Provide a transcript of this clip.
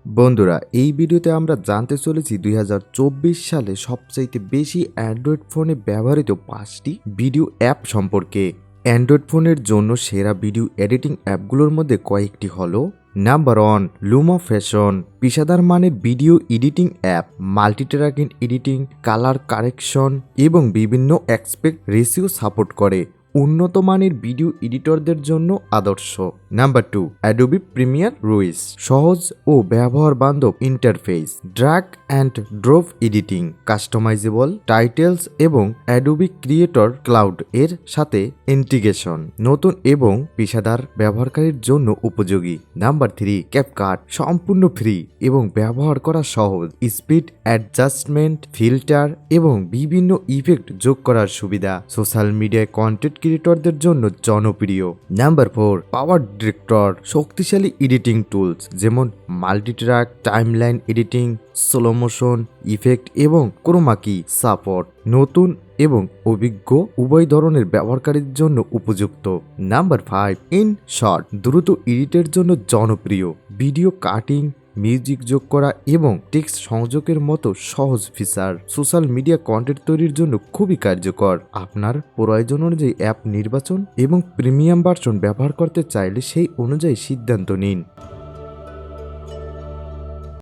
বন্ধুরা, এই ভিডিওতে আমরা জানতে চলেছি 2024 সালে সবচাইতে বেশি অ্যান্ড্রয়েড ফোনে ব্যবহৃত 5টি ভিডিও অ্যাপ সম্পর্কে। অ্যান্ড্রয়েড ফোনের জন্য সেরা ভিডিও এডিটিং অ্যাপগুলোর মধ্যে কয়েকটি হলো: নাম্বার 1, লুমা ফ্যাশন, পেশাদার মানের video editing app, multitracking editing, colour correction এবং বিভিন্ন অ্যাসপেক্ট রেশিও সাপোর্ট করে। উন্নত মানের ভিডিও এডিটরদের জন্য আদর্শ। নাম্বার 2, অ্যাডোবি প্রিমিয়ার রুইস, সহজ ও ব্যবহার বান্ধব interface, drag and drop editing, customisable titles এবং অ্যাডোবি ক্রিয়েটর ক্লাউড এর সাথে ইন্টিগ্রেশন, নতুন এবং পেশাদার ব্যবহারকারীর জন্য উপযোগী। নাম্বার 3, ক্যাপকাট, সম্পূর্ণ ফ্রি এবং ব্যবহার করা সহজ, স্পিড অ্যাডজাস্টমেন্ট, ফিল্টার এবং বিভিন্ন ইফেক্ট যোগ করার সুবিধা, সোশ্যাল মিডিয়ায় কন্টেন্ট ক্রিয়েটরদের জন্য জনপ্রিয়। নাম্বার 4, পাওয়ার ডিরেক্টর, শক্তিশালী এডিটিং টুলস যেমন multitrack, timeline editing, slow motion effect এবং ক্রোমাকি সাপোর্ট, নতুন এবং অভিজ্ঞ উভয় ধরনের ব্যবহারকারীর জন্য উপযুক্ত। নাম্বার 5, ইনশট, দ্রুত এডিটের জন্য জনপ্রিয়, ভিডিও কাটিং, মিউজিক যোগ করা এবং টেক্সট সংযোগের মতো সহজ ফিচার, সোশ্যাল মিডিয়া কন্টেন্ট তৈরির জন্য খুবই কার্যকর। আপনার প্রয়োজন অনুযায়ী অ্যাপ নির্বাচন এবং প্রিমিয়াম ভার্সন ব্যবহার করতে চাইলে সেই অনুযায়ী সিদ্ধান্ত নিন।